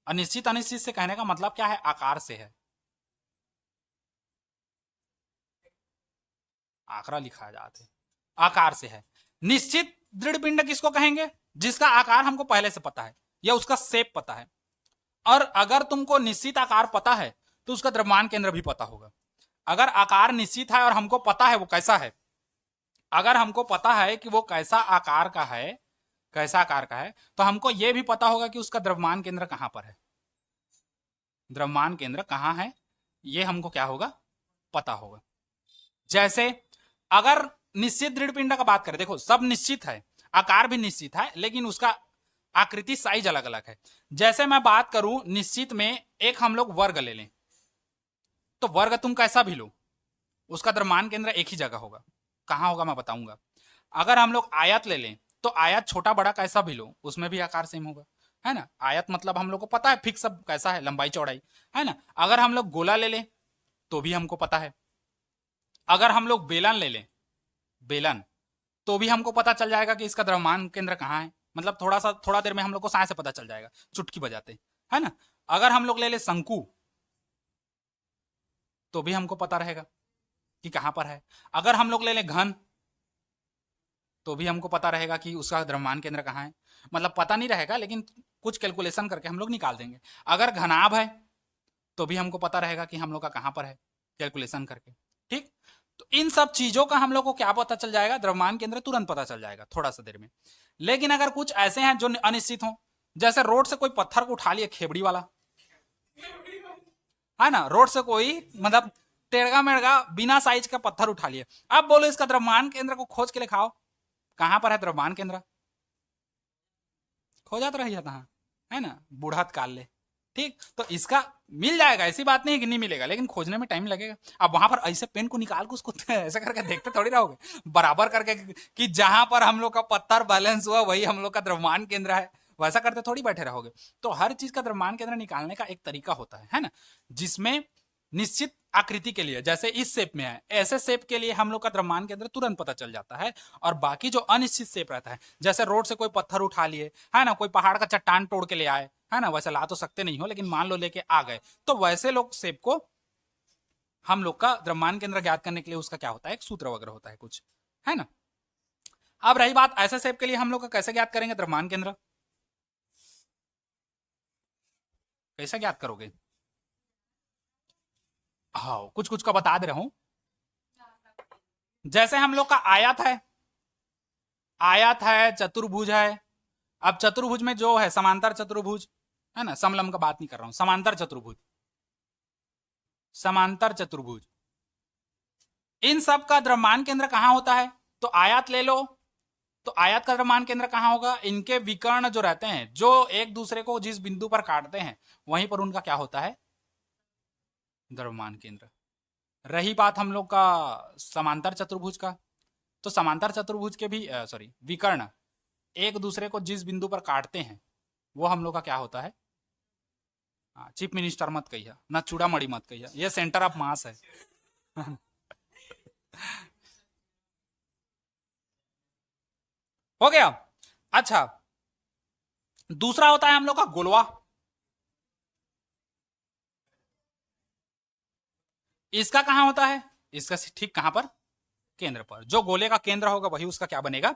अनिश्चित, अनिश्चित से कहने का मतलब क्या है, आकार से है, आंकड़ा लिखा जाता है, आकार से है। निश्चित दृढ़ पिंड किसको कहेंगे, जिसका आकार हमको पहले से पता है या उसका शेप पता है। और अगर तुमको निश्चित आकार पता है तो उसका द्रव्यमान केंद्र भी पता होगा। अगर आकार निश्चित है और हमको पता है वो कैसा है, अगर हमको पता है कि वो कैसा आकार का है, कैसा आकार का है, तो हमको यह भी पता होगा कि उसका द्रव्यमान केंद्र कहां पर है, द्रव्यमान केंद्र कहां है, ये हमको क्या होगा, पता होगा। जैसे अगर निश्चित दृढ़ पिंड का बात करें, देखो सब निश्चित है, आकार भी निश्चित है, लेकिन उसका आकृति साइज अलग अलग है। जैसे मैं बात करूं निश्चित में, एक हम लोग वर्ग ले लें, तो वर्ग तुम कैसा भी लो, उसका द्रव्यमान केंद्र एक ही जगह होगा। कहां होगा मैं बताऊंगा। अगर हम लोग आयत ले लें, तो आयत छोटा बड़ा कैसा भी लो, उसमें भी आकार सेम होगा, है ना। आयत मतलब हम लोग को पता है फिक्स सब कैसा है, लंबाई चौड़ाई, है ना। अगर हम लोग गोला ले लें तो भी हमको पता है। अगर हम लोग बेलन ले लें, बेलन, तो भी हमको पता चल जाएगा कि इसका द्रव्यमान केंद्र कहाँ है। मतलब थोड़ा देर में हम लोग को साय से पता चल जाएगा, चुटकी बजाते, है ना। अगर हम लोग ले ले शंकु, तो भी हमको पता रहेगा कि कहां पर है। अगर हम लोग ले ले घन, तो भी हमको पता रहेगा कि उसका द्रव्यमान केंद्र कहाँ है। मतलब पता नहीं रहेगा, लेकिन कुछ कैलकुलेशन करके हम लोग निकाल देंगे। अगर घनाभ है तो भी हमको पता रहेगा कि हम लोग का कहां पर है, कैलकुलेशन करके। ठीक, तो इन सब चीजों का हम लोग को क्या पता चल जाएगा, द्रव्यमान केंद्र तुरंत पता चल जाएगा थोड़ा सा देर में। लेकिन अगर कुछ ऐसे हैं जो अनिश्चित हो, जैसे रोड से कोई पत्थर को उठा लिया, खेबड़ी वाला, है ना, रोड से कोई मतलब टेढ़गा मेढ़गा बिना साइज का पत्थर उठा लिया, अब बोलो इसका द्रव्यमान केंद्र को खोज के लिखाओ, कहां पर है द्रव्यमान केंद्र, खोजात रह जाता है ना, बूढ़ात काल ले। ठीक, तो इसका मिल जाएगा, ऐसी बात नहीं है कि नहीं मिलेगा, लेकिन खोजने में टाइम लगेगा। अब वहां पर ऐसे पेन को निकाल के उसको ऐसे करके देखते थोड़ी रहोगे, बराबर करके कि जहां पर हम लोग का पत्थर बैलेंस हुआ वही हम लोग का द्रव्यमान केंद्र है, वैसा करते थोड़ी बैठे रहोगे। तो हर चीज का द्रव्यमान केंद्र निकालने का एक तरीका होता है ना, जिसमें निश्चित आकृति के लिए, जैसे इस शेप में है, ऐसे शेप के लिए हम लोग का द्रव्यमान केंद्र तुरंत पता चल जाता है। और बाकी जो अनिश्चित शेप रहता है, जैसे रोड से कोई पत्थर उठा लिए, है ना, कोई पहाड़ का चट्टान तोड़ के ले आए, है ना, वैसे ला तो सकते नहीं हो, लेकिन मान लो लेके आ गए, तो वैसे लोग शेप को हम लोग का द्रव्यमान केंद्र ज्ञात करने के लिए उसका क्या होता है, एक सूत्र वगैरह होता है कुछ, है ना। अब रही बात ऐसे शेप के लिए हम लोग का कैसे ज्ञात करेंगे द्रव्यमान केंद्र, कैसे ज्ञात करोगे? हाँ, कुछ कुछ का बता दे रहा हूं। जैसे हम लोग का आयत है, आयत है, चतुर्भुज है। अब चतुर्भुज में जो है समांतर चतुर्भुज है ना, समलंब का बात नहीं कर रहा हूं, समांतर चतुर्भुज, समांतर चतुर्भुज, इन सब का द्रव्यमान केंद्र कहां होता है? तो आयत ले लो, तो आयत का द्रव्यमान केंद्र कहां होगा? इनके विकर्ण जो रहते हैं, जो एक दूसरे को जिस बिंदु पर काटते हैं, वहीं पर उनका क्या होता है? द्रव्यमान केंद्र। रही बात हम लोग का समांतर चतुर्भुज का, तो समांतर चतुर्भुज के भी सॉरी विकर्ण एक दूसरे को जिस बिंदु पर काटते हैं, वो हम लोग का क्या होता है? चीफ मिनिस्टर मत कहिए ना, चूड़ामणि मत कहिए, ये सेंटर ऑफ मास है। हो गया। अच्छा, दूसरा होता है हम लोग का गोलवा। इसका कहां होता है? इसका ठीक कहां पर? केंद्र पर। जो गोले का केंद्र होगा वही उसका क्या बनेगा?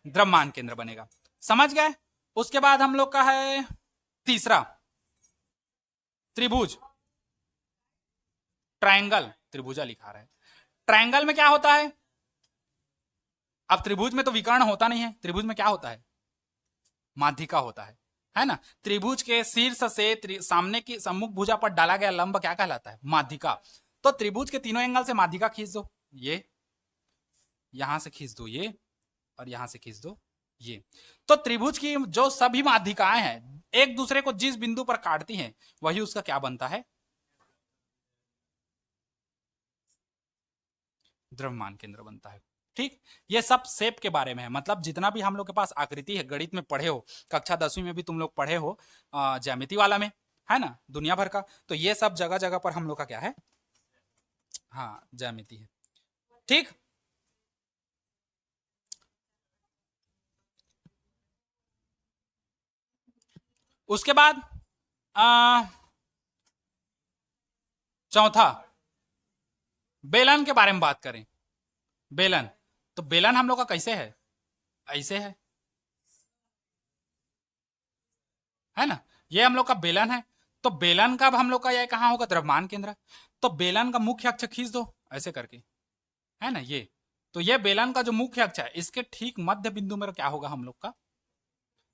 द्रव्यमान केंद्र बनेगा। समझ गए? उसके बाद हम लोग का है तीसरा, त्रिभुज, ट्रायंगल, त्रिभुजा लिखा रहा है। ट्रायंगल में क्या होता है? अब त्रिभुज में तो विकर्ण होता नहीं है, त्रिभुज में क्या होता है? माध्यिका होता है ना। त्रिभुज के शीर्ष से सामने की सम्मुख भुजा पर डाला गया लंब क्या कहलाता है? माध्यिका। तो त्रिभुज के तीनों एंगल से माध्यिका खींच दो, ये यहां से खींच दो ये, और यहां से खींच दो ये। तो त्रिभुज की जो सभी माध्यिकाएं हैं, एक दूसरे को जिस बिंदु पर काटती हैं, वही उसका क्या बनता है? द्रव्यमान केंद्र बनता है। ठीक, ये सब शेप के बारे में है, मतलब जितना भी हम लोग के पास आकृति है, गणित में पढ़े हो, कक्षा 10वीं में भी तुम लोग पढ़े हो, ज्यामिति वाला में, है ना, दुनिया भर का, तो ये सब जगह जगह पर हम लोग का क्या है? हाँ, ज्यामिति है। ठीक, उसके बाद चौथा, बेलन के बारे में बात करें। बेलन, तो बेलन हम लोग का कैसे है? ऐसे है ना, ये हम लोग का बेलन है। तो बेलन का हम लोग का ये कहां होगा? द्रव्यमान केंद्र। तो बेलन का मुख्य अक्ष खींच दो ऐसे करके, है ना, ये। तो ये बेलन का जो मुख्य अक्ष है, इसके ठीक मध्य बिंदु में क्या होगा हम लोग का?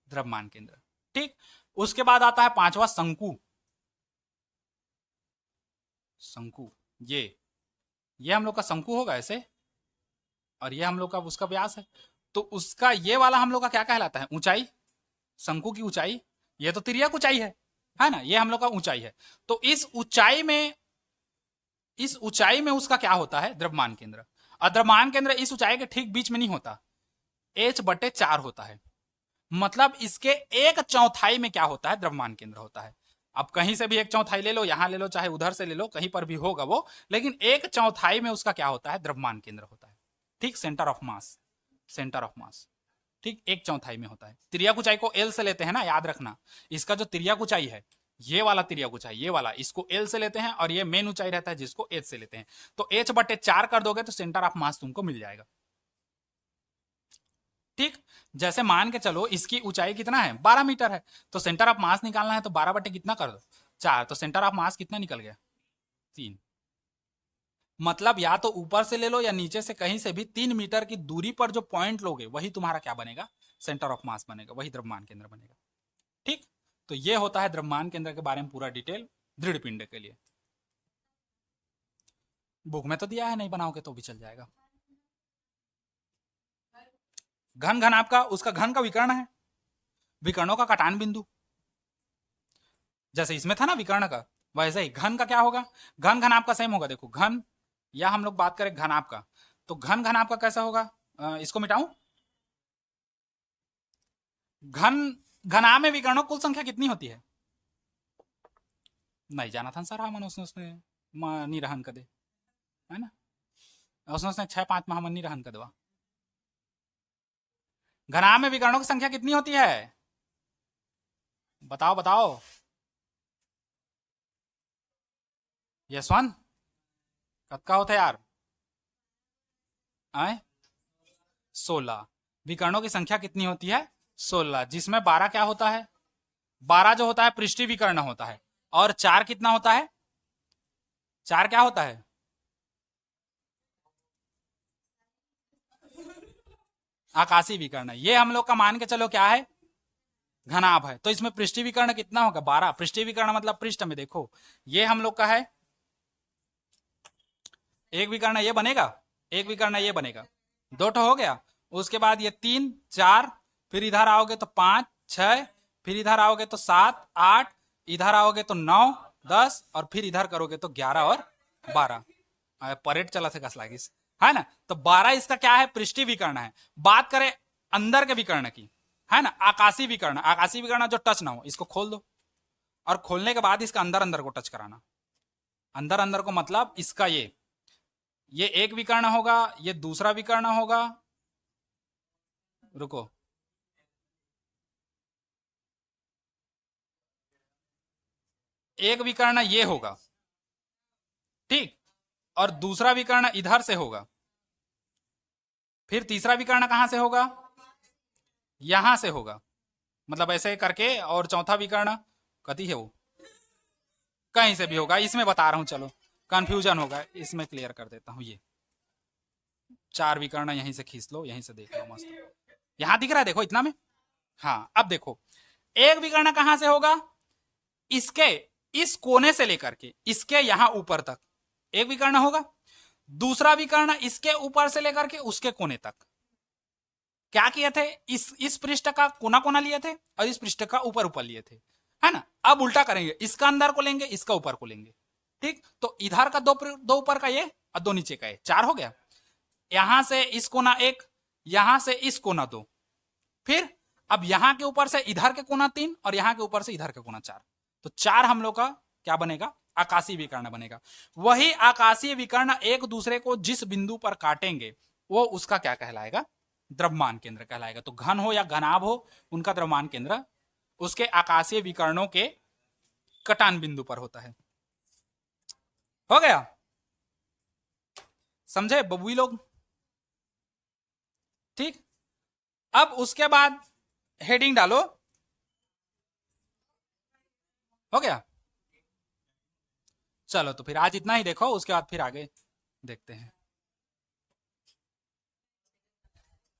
द्रव्यमान केंद्र। ठीक, उसके बाद आता है पांचवा, शंकु। शंकु, ये हम लोग का शंकु होगा ऐसे, और ये हम लोग का उसका व्यास है। तो उसका ये वाला हम लोग का क्या कहलाता है? ऊंचाई। शंकु की ऊंचाई, ये तो तिर्यक ऊंचाई है ना, ये हम लोग का ऊंचाई है। तो इस ऊंचाई में उसका क्या होता है? द्रव्यमान केंद्र। और द्रव्यमान केंद्र इस ऊंचाई के ठीक बीच में नहीं होता, H/4 होता है। मतलब इसके एक चौथाई में क्या होता है? द्रव्यमान केंद्र होता है। अब कहीं से भी एक चौथाई ले लो, यहां ले लो, चाहे उधर से ले लो, कहीं पर भी होगा वो, लेकिन एक चौथाई में उसका क्या होता है? द्रव्यमान केंद्र होता है। ठीक, centre of mass, centre of mass. ठीक, एक चौथाई में होता है। तिर्यक ऊंचाई को एल से लेते हैं ना, याद रखना। इसका जो तिर्यक ऊंचाई है, ये वाला तिर्यक ऊंचाई, ये वाला, इसको एल से लेते हैं, और ये मेन ऊंचाई रहता है जिसको एच से लेते हैं। तो H/4 कर दोगे तो सेंटर ऑफ मास तुमको मिल जाएगा। ठीक, जैसे मान के चलो इसकी ऊंचाई कितना है? 12 मीटर है, तो सेंटर ऑफ मास निकालना है, तो 12 बटे कितना कर दो? 4। तो सेंटर ऑफ मास कितना निकल गया? 3। मतलब या तो ऊपर से ले लो या नीचे से, कहीं से भी 3 मीटर की दूरी पर जो पॉइंट लोगे, वही तुम्हारा क्या बनेगा? सेंटर ऑफ मास बनेगा, वही द्रव्यमान केंद्र बनेगा। ठीक, तो ये होता है द्रव्यमान केंद्र के बारे में पूरा डिटेल दृढ़ पिंड के लिए। बुक में तो दिया है, नहीं बनाओगे तो भी चल जाएगा। घन, घन आपका उसका घन का विकर्ण है, विकर्णों का काटान बिंदु। जैसे इसमें था ना विकर्ण का, वैसे ही घन का क्या होगा? घन, घन आपका सेम होगा। देखो घन, या हम लोग बात करें घन आपका, तो घन, घन आपका कैसा होगा? इसको मिटाऊं? घन, घना में विकर्णों कुल संख्या कितनी होती है? नहीं जाना था सर, हमन उसने नहीं रहन कर दे, है ना, उसने 6-5 माह मन नहीं रहन कर देवा। घना में विकर्णों की संख्या कितनी होती है? बताओ बताओ यशवंत, कब का होता है यार? आए 16। विकर्णों की संख्या कितनी होती है? 16, जिसमें 12 क्या होता है? 12 जो होता है पृष्ठीय विकर्ण होता है, और 4 कितना होता है? 4 क्या होता है? आकाशीय विकर्ण है। ये हम लोग का मान के चलो क्या है? घनाभ है। तो इसमें पृष्ठीय विकर्ण कितना होगा? 12। पृष्ठीय विकर्ण मतलब पृष्ठ में देखो, ये हम लोग का है एक विकर्ण, ये बनेगा एक विकर्ण, ये बनेगा 2 ठो हो गया। उसके बाद ये 3 4, फिर इधर आओगे तो 5 6, फिर इधर आओगे तो 7 8, इधर आओगे तो 9 10, और फिर इधर करोगे तो 11 और 12। परेड चला थे कस लागिस, है ना। तो 12 इसका क्या है? पृष्ठीय विकर्ण है। बात करें अंदर के विकर्ण की, है ना, आकाशीय विकर्ण। आकाशीय विकर्ण जो टच ना हो, इसको खोल दो, और खोलने के बाद इसका अंदर अंदर को टच कराना। अंदर अंदर को मतलब इसका ये एक विकर्ण होगा, ये दूसरा विकर्ण होगा। रुको, एक विकर्ण ये होगा, ठीक, और दूसरा विकर्ण इधर से होगा। फिर तीसरा विकर्ण कहां से होगा? यहां से होगा, मतलब ऐसे करके। और चौथा विकर्ण कति है वो? कहीं से भी होगा, इसमें बता रहा हूं, चलो कंफ्यूजन होगा, इसमें क्लियर कर देता हूं। ये 4 विकर्ण यहीं से खींच लो, यहीं से देख लो मस्त। यहां दिख रहा है, देखो इतना में। हाँ, अब देखो, एक विकर्ण कहां से होगा? इसके इस कोने से लेकर के इसके यहां ऊपर तक एक विकर्ण होगा। दूसरा विकर्ण इसके ऊपर से लेकर के उसके कोने तक। क्या किए थे? इस पृष्ठ का कोना कोना लिए थे, और इस पृष्ठ का ऊपर ऊपर लिए थे, है ना। अब उल्टा करेंगे, इसका अंदर को लेंगे, इसका ऊपर को लेंगे, ठीक। तो इधर का दो ऊपर का ये, और 2 नीचे का ये, 4 हो गया। यहां से इस कोना 1, यहां से इस कोना 2, फिर अब यहां के ऊपर से इधर के कोना 3, और यहां के ऊपर से इधर के कोना 4। तो 4 हम लोग का क्या बनेगा? आकाशीय विकर्ण बनेगा। वही आकाशीय विकर्ण एक दूसरे को जिस बिंदु पर काटेंगे, वो उसका क्या कहलाएगा? द्रव्यमान केंद्र कहलाएगा। तो घन हो या घनाभ हो, उनका द्रव्यमान केंद्र उसके आकाशीय विकर्णों के कटान बिंदु पर होता है। हो गया? समझे बबुई लोग? ठीक। अब उसके बाद हेडिंग डालो। हो गया? चलो तो फिर आज इतना ही देखो, उसके बाद फिर आगे देखते हैं।